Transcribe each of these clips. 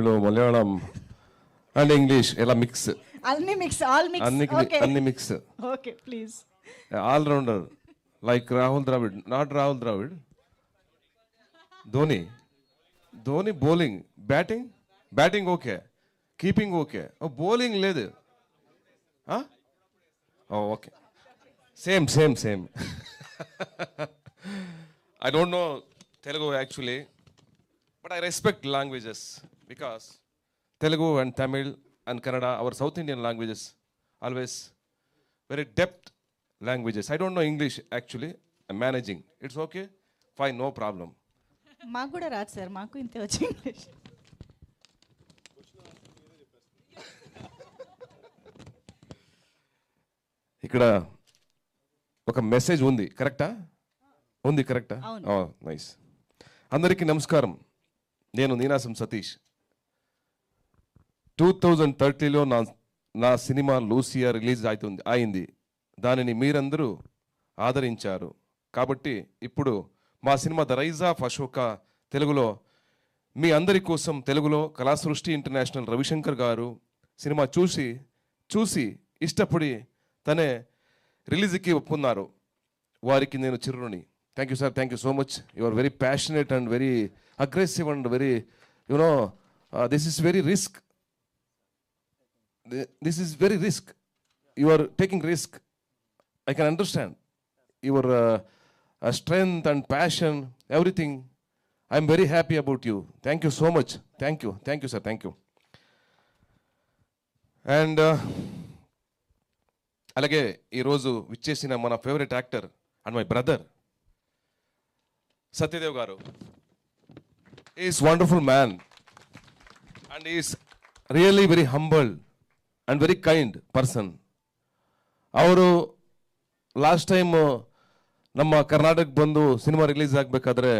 Malayalam and English, ela mix. All mix. Okay. Anni mix. Okay, please. All rounder, like Rahul Dravid, not Rahul Dravid. Dhoni bowling, batting okay, keeping okay. Oh, bowling ledu. Huh? Oh, okay. Same. I don't know Telugu actually, but I respect languages because Telugu and Tamil and Kannada, our South Indian languages, always very depth languages. I don't know English actually. I'm managing. It's okay. Fine, no problem. మాకు కూడా రాదు sir, మాకు ఇంతే వచ్చి English. ఇక్కడ ఒక message ఉంది, కరెక్టా? ఉంది, కరెక్టా? నైస్. అందరికీ నమస్కారం. నేను నీనాసం సతీష్. 2030లో నా సినిమా లూసియా రిలీజ్ అయింది. దానిని మీరందరూ ఆదరించారు. కాబట్టి ఇప్పుడు మా cinema the rise of Ashoka తెలుగులో మీ అందరి కోసం తెలుగులో కళాసృష్టి ఇంటర్నేషనల్ రవిశంకర్ గారు సినిమా చూసి ఇష్టపడి తనే రిలీజ్కి ఒప్పుకున్నారు. వారికి నేను చిరురుని. Thank you sir, thank you so much. You are very passionate and very aggressive and very this is very risk. This is very risk. You are taking risk. I can understand your strength and passion, everything. I am very happy about you. Thank you so much. Thank you sir, thank you. And alage ee roju vichesina mana favorite actor and my brother Satyadev garu. He is wonderful man and he is really very humble and very kind person. ಅವರು last time ನಮ್ಮ ಕರ್ನಾಟಕಕ್ಕೆ ಬಂದು cinema release ಆಗಬೇಕಾದ್ರೆ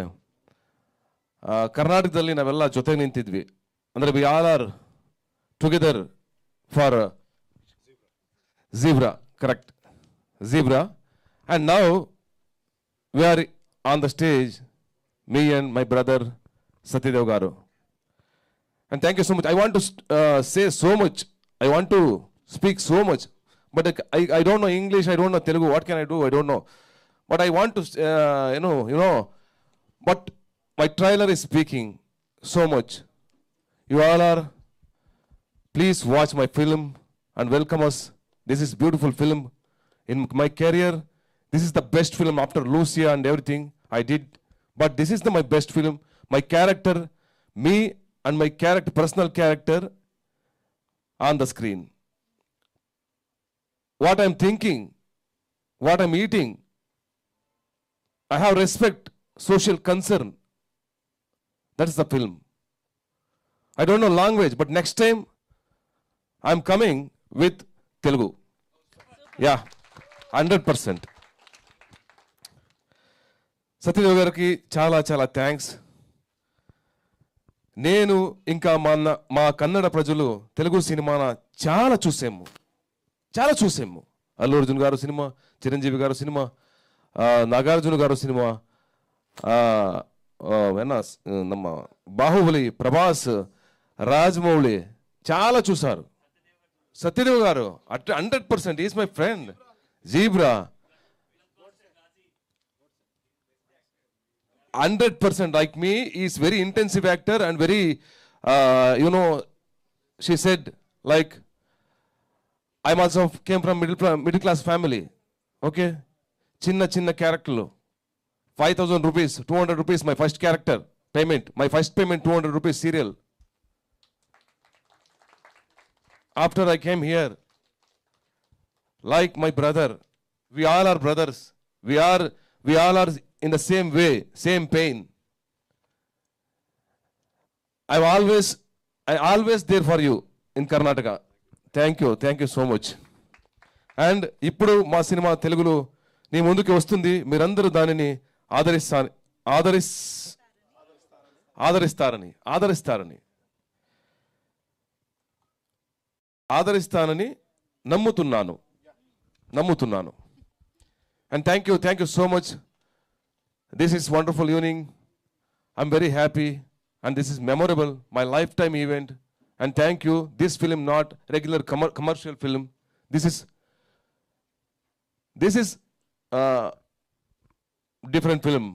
ಕರ್ನಾಟಕದಲ್ಲಿ ನಾವೆಲ್ಲ ಜೊತೆಗೆ ನಿಂತಿದ್ವಿ. ಅಂದರೆ we all are together for zebra, correct, zebra. And now we are on the stage, me and my brother Satyadev garu. And thank you so much. I want to say so much. I want to speak so much, but I don't know English, I don't know Telugu. What can I do? I don't know. But I want to, but my trailer is speaking so much. You all are, please watch my film and welcome us. This is beautiful film. In my career, this is the best film after Lucia and everything I did. But this is my best film. My character, me and my character, personal character, on the screen. What I'm thinking, what I'm eating, I have respect, social concern. That's the film. I don't know language, but next time I'm coming with Telugu. Yeah, 100%. Satyadev gariki చాలా thanks. నేను ఇంకా మా కన్నడ ప్రజలు Telugu cinema చాలా చూసాము. అల్లు అర్జున్ గారు cinema, Chiranjeevi గారు cinema, Nagarjuna గారు సినిమా, ನಮ್ಮ బాహుబలి, ప్రభాస్, రాజమౌళి చాలా చూసారు. సత్యదేవ్ గారు 100%, is my friend. Zebra 100% like me. He is very intensive actor and very she said, like, I'm also came from middle class family. Okay, chinna character lo 5,000 rupees, 200 rupees my first character payment, my first payment 200 rupees serial. After I came here, like my brother, we all are brothers, we all are in the same way, same pain. I always there for you in Karnataka. Thank you so much. And ఇప్పుడు మా cinema తెలుగులో నీ ముందుకి వస్తుంది. మీరందరూ దానిని ఆదరిస్తానని నమ్ముతున్నాను. And thank you so much. This is wonderful evening. I'm very happy and this is memorable, my lifetime event. And thank you. This film not regular commercial film. This is different film.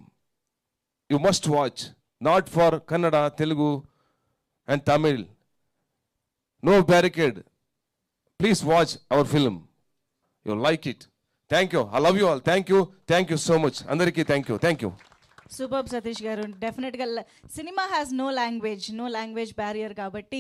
You must watch. Not for Kannada, Telugu, and Tamil. No barricade. Please watch our film. You'll like it. Thank you. I love you all. Thank you. Thank you so much. Andariki thank you. Thank you. Super Satish గారు, డెఫినెట్గా cinema has no language barrier కాబట్టి